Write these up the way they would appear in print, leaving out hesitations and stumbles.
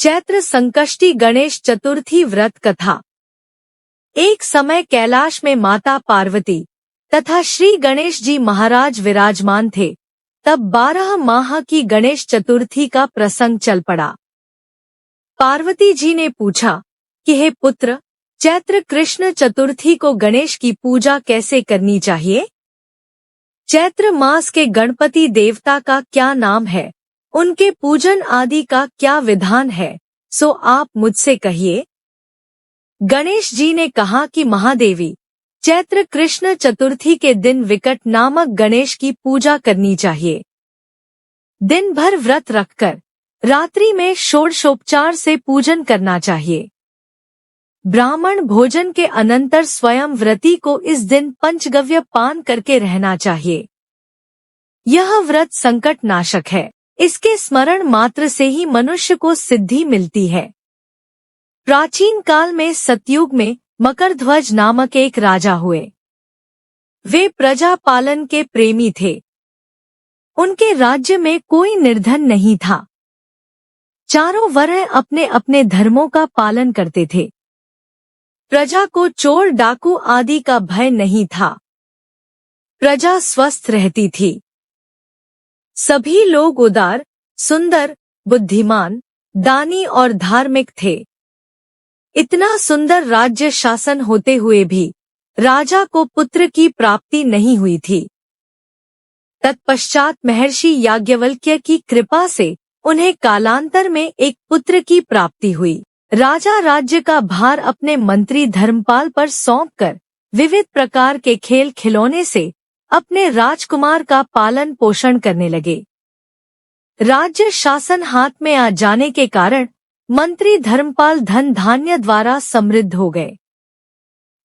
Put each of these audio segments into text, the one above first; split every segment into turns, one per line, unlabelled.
चैत्र संकष्टी गणेश चतुर्थी व्रत कथा। एक समय कैलाश में माता पार्वती तथा श्री गणेश जी महाराज विराजमान थे। तब 12 माह की गणेश चतुर्थी का प्रसंग चल पड़ा। पार्वती जी ने पूछा कि हे पुत्र, चैत्र कृष्ण चतुर्थी को गणेश की पूजा कैसे करनी चाहिए? चैत्र मास के गणपति देवता का क्या नाम है? उनके पूजन आदि का क्या विधान है, सो आप मुझसे कहिए। गणेश जी ने कहा कि महादेवी, चैत्र कृष्ण चतुर्थी के दिन विकट नामक गणेश की पूजा करनी चाहिए। दिन भर व्रत रखकर रात्रि में षोडशोपचार से पूजन करना चाहिए। ब्राह्मण भोजन के अनंतर स्वयं व्रती को इस दिन पंचगव्य पान करके रहना चाहिए। यह व्रत संकट नाशक है। इसके स्मरण मात्र से ही मनुष्य को सिद्धि मिलती है। प्राचीन काल में सतयुग में मकरध्वज नामक एक राजा हुए। वे प्रजा पालन के प्रेमी थे। उनके राज्य में कोई निर्धन नहीं था। चारों वर्ण अपने अपने धर्मों का पालन करते थे। प्रजा को चोर डाकू आदि का भय नहीं था। प्रजा स्वस्थ रहती थी। सभी लोग उदार, सुंदर, बुद्धिमान, दानी और धार्मिक थे। इतना सुंदर राज्य शासन होते हुए भी राजा को पुत्र की प्राप्ति नहीं हुई थी। तत्पश्चात महर्षि याज्ञवल्क्य की कृपा से उन्हें कालांतर में एक पुत्र की प्राप्ति हुई। राजा राज्य का भार अपने मंत्री धर्मपाल पर सौंपकर विविध प्रकार के खेल खिलौने से अपने राजकुमार का पालन पोषण करने लगे। राज्य शासन हाथ में आ जाने के कारण मंत्री धर्मपाल धन धान्य द्वारा समृद्ध हो गए।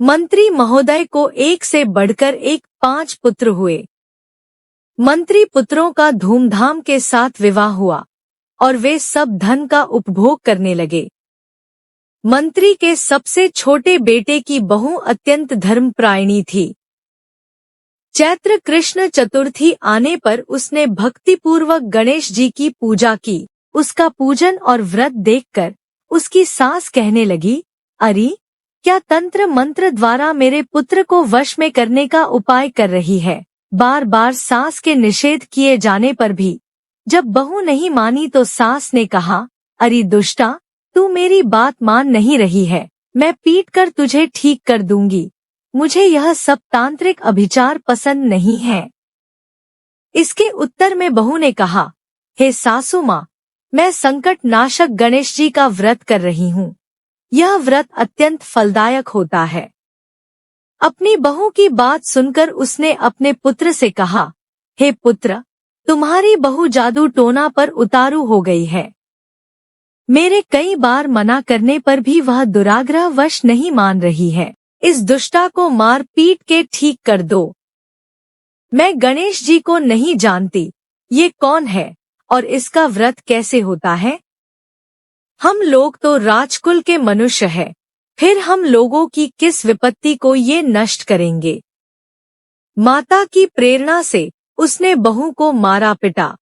मंत्री महोदय को एक से बढ़कर एक 5 पुत्र हुए। मंत्री पुत्रों का धूमधाम के साथ विवाह हुआ और वे सब धन का उपभोग करने लगे। मंत्री के सबसे छोटे बेटे की बहू अत्यंत धर्मप्रायणी थी। चैत्र कृष्ण चतुर्थी आने पर उसने भक्तिपूर्वक गणेश जी की पूजा की। उसका पूजन और व्रत देखकर उसकी सास कहने लगी, अरे, क्या तंत्र मंत्र द्वारा मेरे पुत्र को वश में करने का उपाय कर रही है? बार बार सास के निषेध किए जाने पर भी जब बहू नहीं मानी तो सास ने कहा, अरे दुष्टा, तू मेरी बात मान नहीं रही है। मैं पीट कर तुझे ठीक कर दूंगी। मुझे यह सब तांत्रिक अभिचार पसंद नहीं है। इसके उत्तर में बहू ने कहा, हे सासू माँ, मैं संकट नाशक गणेश जी का व्रत कर रही हूँ। यह व्रत अत्यंत फलदायक होता है। अपनी बहू की बात सुनकर उसने अपने पुत्र से कहा, हे पुत्र, तुम्हारी बहू जादू टोना पर उतारू हो गई है। मेरे कई बार मना करने पर भी वह दुराग्रहवश नहीं मान रही है। इस दुष्टा को मार पीट के ठीक कर दो। मैं गणेश जी को नहीं जानती। ये कौन है और इसका व्रत कैसे होता है? हम लोग तो राजकुल के मनुष्य हैं, फिर हम लोगों की किस विपत्ति को ये नष्ट करेंगे? माता की प्रेरणा से उसने बहू को मारा पिटा।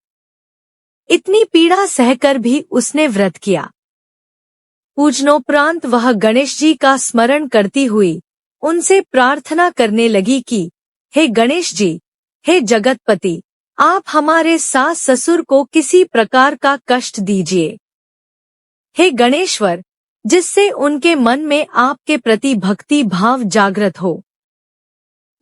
इतनी पीड़ा सहकर भी उसने व्रत किया। पूजनोपरांत वह गणेश जी का स्मरण करती हुई उनसे प्रार्थना करने लगी कि हे गणेश जी, हे जगतपति, आप हमारे सास ससुर को किसी प्रकार का कष्ट दीजिए। हे गणेश्वर, जिससे उनके मन में आपके प्रति भक्ति भाव जागृत हो।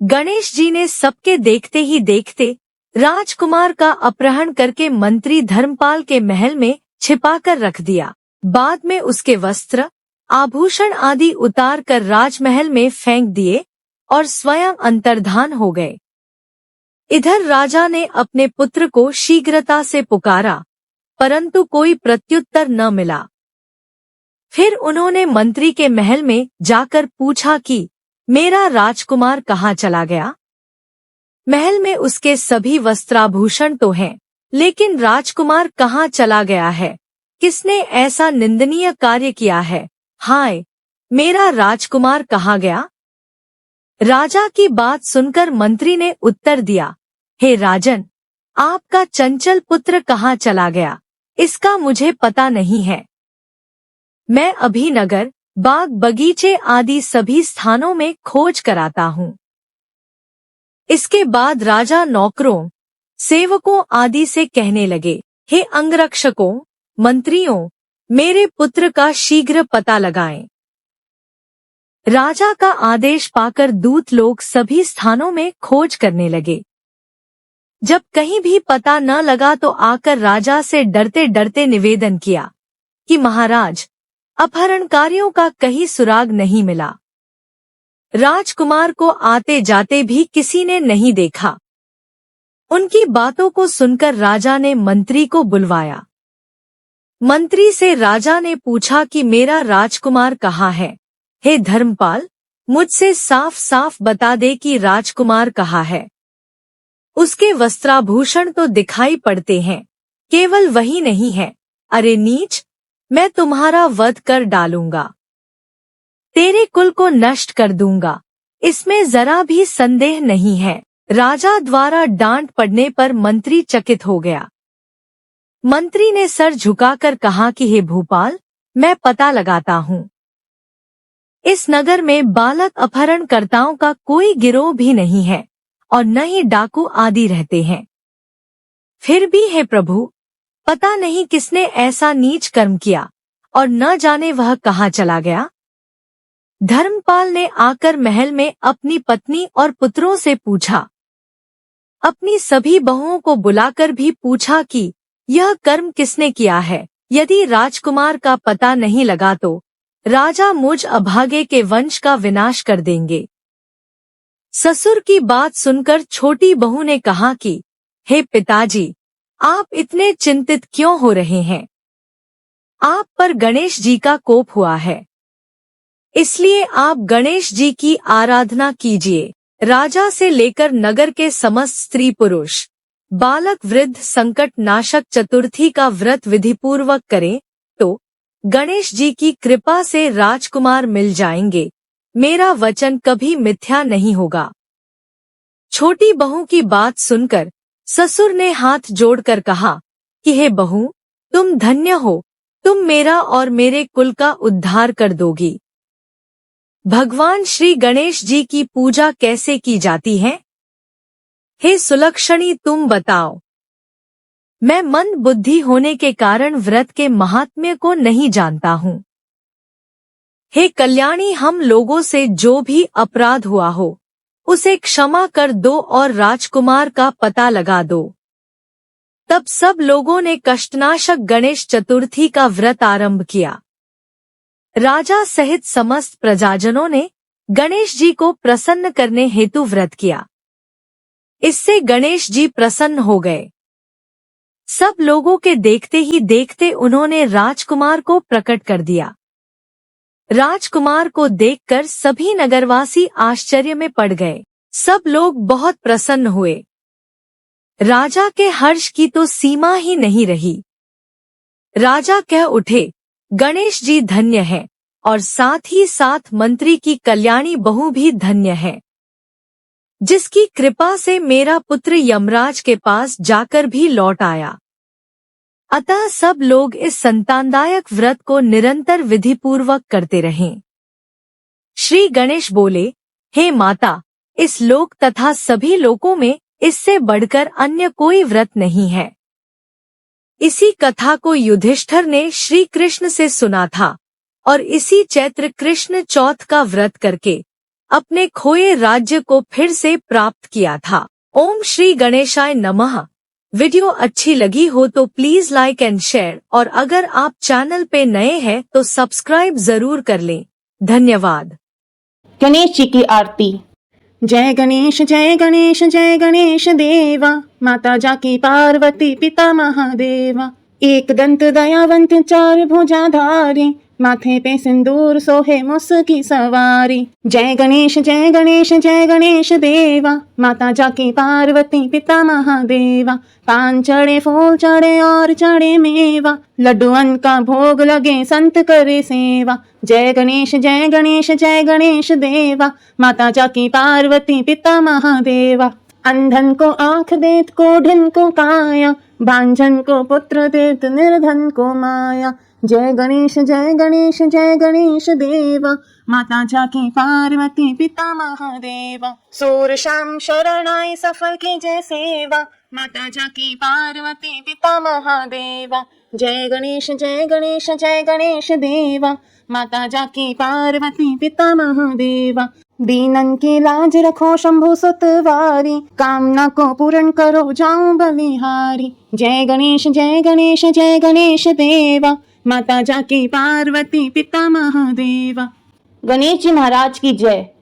गणेश जी ने सबके देखते ही देखते राजकुमार का अपहरण करके मंत्री धर्मपाल के महल में छिपाकर रख दिया। बाद में उसके वस्त्र, आभूषण आदि उतार कर राजमहल में फेंक दिए और स्वयं अंतर्धान हो गए। इधर राजा ने अपने पुत्र को शीघ्रता से पुकारा, परंतु कोई प्रत्युत्तर न मिला। फिर उन्होंने मंत्री के महल में जाकर पूछा कि मेरा राजकुमार कहाँ चला गया? महल में उसके सभी वस्त्राभूषण तो हैं, लेकिन राजकुमार कहाँ चला गया है? किसने ऐसा निंदनीय कार्य किया है? हाय, मेरा राजकुमार कहाँ गया? राजा की बात सुनकर मंत्री ने उत्तर दिया, हे राजन, आपका चंचल पुत्र कहाँ चला गया, इसका मुझे पता नहीं है। मैं अभी नगर, बाग बगीचे आदि सभी स्थानों में खोज कराता हूँ। इसके बाद राजा नौकरों, सेवकों आदि से कहने लगे, हे अंगरक्षकों, मंत्रियों, मेरे पुत्र का शीघ्र पता लगाएं। राजा का आदेश पाकर दूत लोग सभी स्थानों में खोज करने लगे। जब कहीं भी पता न लगा तो आकर राजा से डरते डरते निवेदन किया कि महाराज, अपहरणकारियों का कहीं सुराग नहीं मिला। राजकुमार को आते जाते भी किसी ने नहीं देखा। उनकी बातों को सुनकर राजा ने मंत्री को बुलवाया। मंत्री से राजा ने पूछा कि मेरा राजकुमार कहाँ है? हे धर्मपाल, मुझसे साफ साफ बता दे कि राजकुमार कहाँ है। उसके वस्त्राभूषण तो दिखाई पड़ते हैं, केवल वही नहीं है। अरे नीच, मैं तुम्हारा वध कर डालूंगा, तेरे कुल को नष्ट कर दूंगा, इसमें जरा भी संदेह नहीं है। राजा द्वारा डांट पड़ने पर मंत्री चकित हो गया। मंत्री ने सर झुकाकर कहा कि हे भूपाल, मैं पता लगाता हूँ। इस नगर में बालक अपहरणकर्ताओं का कोई गिरोह भी नहीं है और न ही डाकू आदि रहते हैं। फिर भी हे प्रभु, पता नहीं किसने ऐसा नीच कर्म किया और न जाने वह कहाँ चला गया। धर्मपाल ने आकर महल में अपनी पत्नी और पुत्रों से पूछा, अपनी सभी बहुओं को बुलाकर भी पूछा कि यह कर्म किसने किया है। यदि राजकुमार का पता नहीं लगा तो राजा मुझ अभागे के वंश का विनाश कर देंगे। ससुर की बात सुनकर छोटी बहू ने कहा कि हे पिताजी, आप इतने चिंतित क्यों हो रहे हैं? आप पर गणेश जी का कोप हुआ है, इसलिए आप गणेश जी की आराधना कीजिए। राजा से लेकर नगर के समस्त स्त्री पुरुष, बालक वृद्ध संकट नाशक चतुर्थी का व्रत विधिपूर्वक करें तो गणेश जी की कृपा से राजकुमार मिल जाएंगे। मेरा वचन कभी मिथ्या नहीं होगा। छोटी बहू की बात सुनकर ससुर ने हाथ जोड़कर कहा कि हे बहू, तुम धन्य हो, तुम मेरा और मेरे कुल का उद्धार कर दोगी। भगवान श्री गणेश जी की पूजा कैसे की जाती है? हे सुलक्षणी, तुम बताओ। मैं मंद बुद्धि होने के कारण व्रत के महात्म्य को नहीं जानता हूँ। हे कल्याणी, हम लोगों से जो भी अपराध हुआ हो उसे क्षमा कर दो और राजकुमार का पता लगा दो। तब सब लोगों ने कष्टनाशक गणेश चतुर्थी का व्रत आरंभ किया। राजा सहित समस्त प्रजाजनों ने गणेश जी को प्रसन्न करने हेतु व्रत किया। इससे गणेश जी प्रसन्न हो गए। सब लोगों के देखते ही देखते उन्होंने राजकुमार को प्रकट कर दिया। राजकुमार को देखकर सभी नगरवासी आश्चर्य में पड़ गए। सब लोग बहुत प्रसन्न हुए। राजा के हर्ष की तो सीमा ही नहीं रही। राजा कह उठे, गणेश जी धन्य है और साथ ही साथ मंत्री की कल्याणी बहू भी धन्य है, जिसकी कृपा से मेरा पुत्र यमराज के पास जाकर भी लौट आया। अतः सब लोग इस संतानदायक व्रत को निरंतर विधिपूर्वक करते रहें। श्री गणेश बोले, हे माता, इस लोक तथा सभी लोकों में इससे बढ़कर अन्य कोई व्रत नहीं है। इसी कथा को युधिष्ठिर ने श्री कृष्ण से सुना था और इसी चैत्र कृष्ण चौथ का व्रत करके अपने खोए राज्य को फिर से प्राप्त किया था। ओम श्री गणेशाय नमः। वीडियो अच्छी लगी हो तो प्लीज लाइक एंड शेयर और अगर आप चैनल पे नए हैं तो सब्सक्राइब जरूर कर लें। धन्यवाद।
गणेश जी की आरती। जय गणेश जय गणेश जय गणेश देवा, माता जाकी पार्वती पिता महादेवा। एक दंत दयावंत चार भुजाधारी, माथे पे सिंदूर सोहे मुस्की सवारी। जय गणेश जय गणेश जय गणेश देवा, माता जाकी पार्वती पिता महादेवा। पान चढ़े फूल चढ़े और चढ़े मेवा, लड्डुअन का भोग लगे संत करे सेवा। जय गणेश जय गणेश जय गणेश देवा, माता जाकी पार्वती पिता महादेवा। अंधन को आँख देत कोढ़िन को काया, भांजन को पुत्र देत निर्धन को माया। जय गणेश जय गणेश जय गणेश देवा, माता जाकी पार्वती पिता महादेवा। सोर शाम शरणाई सफल की जय सेवा, माता जाकी पार्वती पिता महादेवा। जय गणेश जय गणेश जय गणेश देवा, माता जाकी पार्वती पिता महादेवा। दीनन की लाज रखो शंभु सुतवारी, कामना को पूर्ण करो जाऊं बलिहारी। जय गणेश जय गणेश जय गणेश देवा, माता जाकी पार्वती पिता महादेवा।
गणेश जी महाराज की जय।